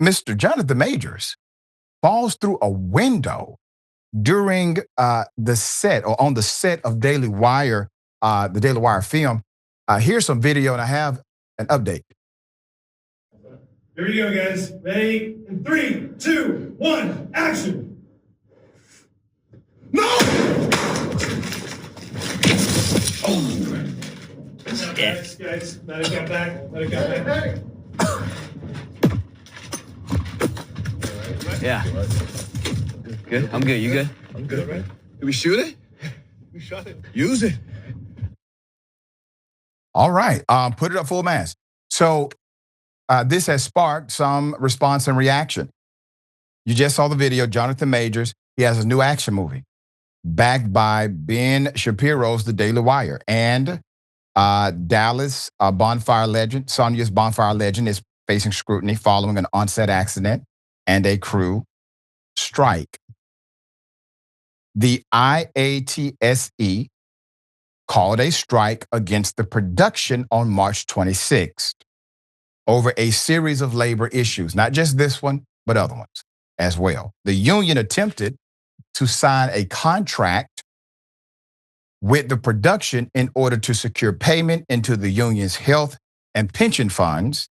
Mr. Jonathan Majors falls through a window during the set or on the set of Daily Wire, the Daily Wire film. Here's some video, and I have an update. Here we go, guys. Ready? In 3, 2, 1, action! No! Oh! Guys, let it get back. Let it get back. Yeah. Good? I'm good. You good? I'm good, right? Did we shoot it? We shot it. Use it. All right. Put it up full mass. So this has sparked some response and reaction. You just saw the video, Jonathan Majors. He has a new action movie backed by Ben Shapiro's The Daily Wire. And Dallas bonfire legend, Sonia's bonfire legend, is facing scrutiny following an on-set accident and a crew strike. The IATSE called a strike against the production on March 26th over a series of labor issues, not just this one, but other ones as well. The union attempted to sign a contract with the production in order to secure payment into the union's health and pension funds.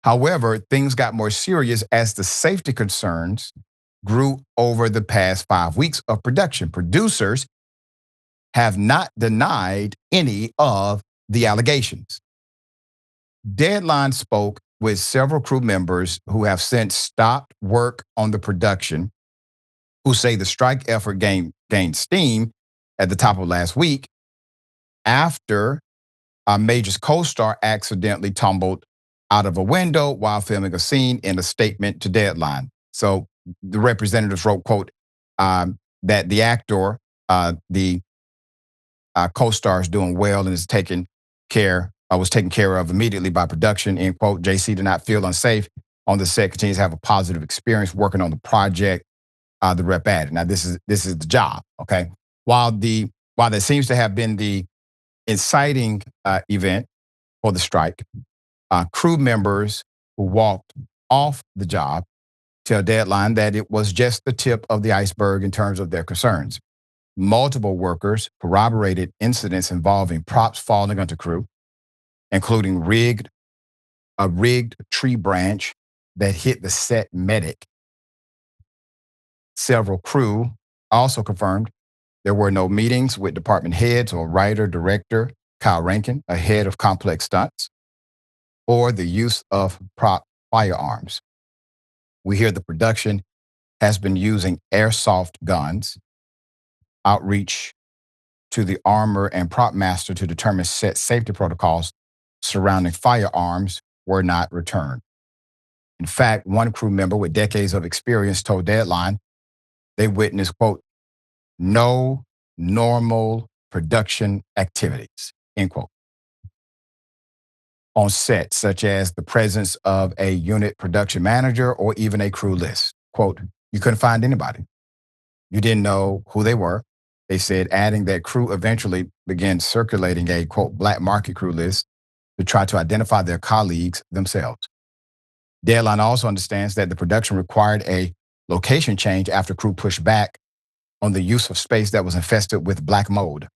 However, things got more serious as the safety concerns grew over the past 5 weeks of production. Producers have not denied any of the allegations. Deadline spoke with several crew members who have since stopped work on the production, who say the strike effort gained steam at the top of last week after a Major's co-star accidentally tumbled out of a window while filming a scene. In a statement to Deadline, so the representatives wrote, quote, that the actor, the co-star, is doing well and is was taken care of immediately by production, end quote. JC did not feel unsafe on the set, continues to have a positive experience working on the project, the rep added. Now, this is the job, okay? While there seems to have been the inciting event for the strike, crew members who walked off the job tell Deadline that it was just the tip of the iceberg in terms of their concerns. Multiple workers corroborated incidents involving props falling onto crew, including a rigged tree branch that hit the set medic. Several crew also confirmed there were no meetings with department heads or writer-director Kyle Rankin, a head of complex stunts, or the use of prop firearms. We hear the production has been using airsoft guns. Outreach to the armor and prop master to determine set safety protocols surrounding firearms were not returned. In fact, one crew member with decades of experience told Deadline they witnessed, quote, no normal production activities, end quote, on set, such as the presence of a unit production manager or even a crew list. Quote, you couldn't find anybody. You didn't know who they were. They said, adding that crew eventually began circulating a, quote, black market crew list to try to identify their colleagues themselves. Deadline also understands that the production required a location change after crew pushed back on the use of space that was infested with black mold.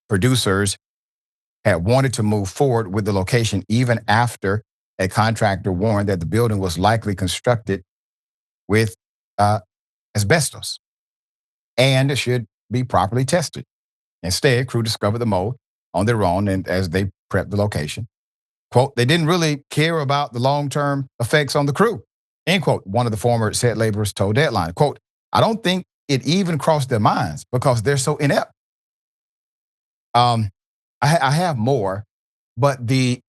Producers had wanted to move forward with the location even after a contractor warned that the building was likely constructed with asbestos and should be properly tested. Instead, crew discovered the mold on their own and as they prepped the location. Quote, they didn't really care about the long-term effects on the crew, end quote. One of the former set laborers told Deadline, quote, I don't think it even crossed their minds because they're so inept. I have more, but the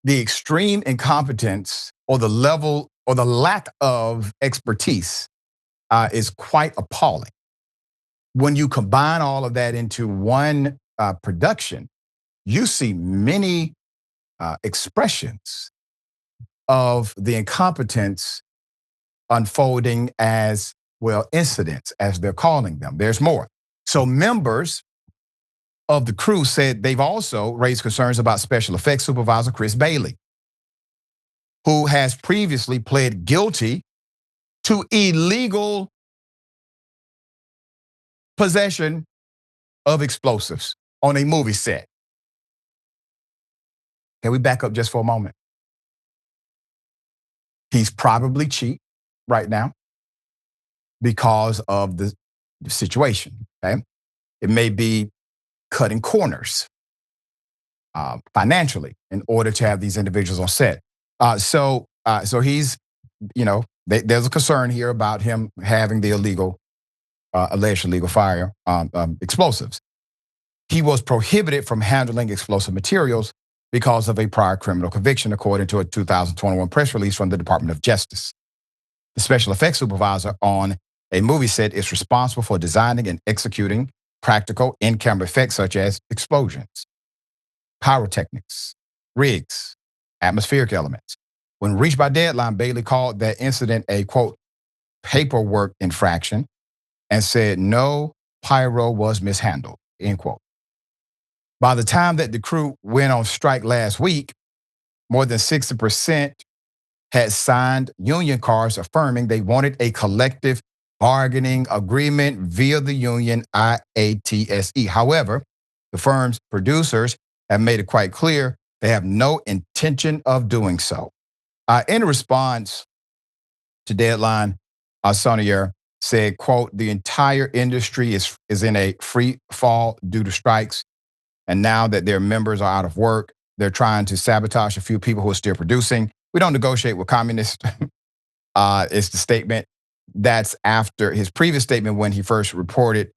extreme incompetence or the level or the lack of expertise is quite appalling. When you combine all of that into one production, you see many expressions of the incompetence unfolding as, well, incidents, as they're calling them. There's more. So members of the crew said they've also raised concerns about special effects supervisor Chris Bailey. who has previously pled guilty to illegal possession of explosives on a movie set. Can we back up just for a moment? He's probably cheap right now because of the situation, okay? It may be cutting corners financially in order to have these individuals on set. So he's, there's a concern here about him having the alleged illegal fire explosives. He was prohibited from handling explosive materials because of a prior criminal conviction, according to a 2021 press release from the Department of Justice. The special effects supervisor on a movie set is responsible for designing and executing practical in-camera effects such as explosions, pyrotechnics, rigs, atmospheric elements. When reached by Deadline, Bailey called that incident a, quote, paperwork infraction and said no pyro was mishandled, end quote. By the time that the crew went on strike last week, more than 60% had signed union cards affirming they wanted a collective bargaining agreement via the union IATSE. However, the firm's producers have made it quite clear they have no intention of doing so. In response to Deadline, Sonnier said, quote, the entire industry is in a free fall due to strikes. And now that their members are out of work, they're trying to sabotage a few people who are still producing. We don't negotiate with communists. It's the statement that's after his previous statement when he first reported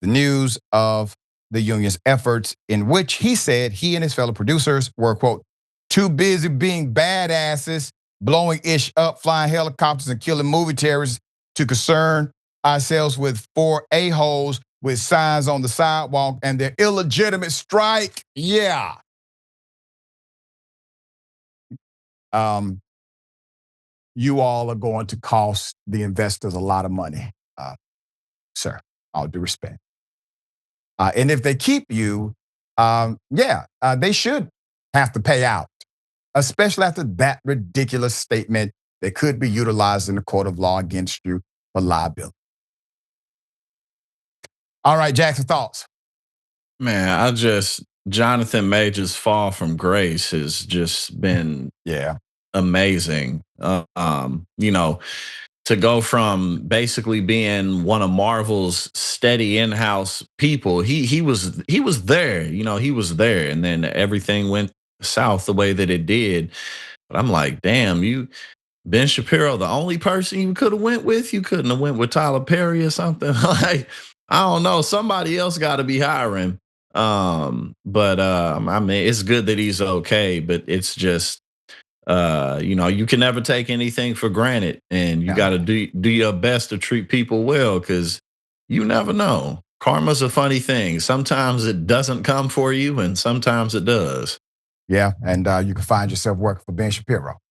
the news of the union's efforts, in which he said he and his fellow producers were, quote, too busy being badasses, blowing ish up, flying helicopters and killing movie terrorists to concern ourselves with 4 a-holes with signs on the sidewalk and their illegitimate strike. Yeah. You all are going to cost the investors a lot of money, sir, all due respect. And if they keep you, they should have to pay out, especially after that ridiculous statement that could be utilized in the court of law against you for liability. All right, Jackson, thoughts? Man, Jonathan Major's fall from grace has just been amazing. To go from basically being one of Marvel's steady in-house people, he was there, he was there, and then everything went south the way that it did. But I'm like, damn, Ben Shapiro, the only person you could have went with, you couldn't have went with Tyler Perry or something. Like, I don't know, somebody else got to be hiring. I mean, it's good that he's okay, but it's just, you can never take anything for granted, and you got to do your best to treat people well, because you never know. Karma's a funny thing. Sometimes it doesn't come for you, and sometimes it does. Yeah, and you can find yourself working for Ben Shapiro.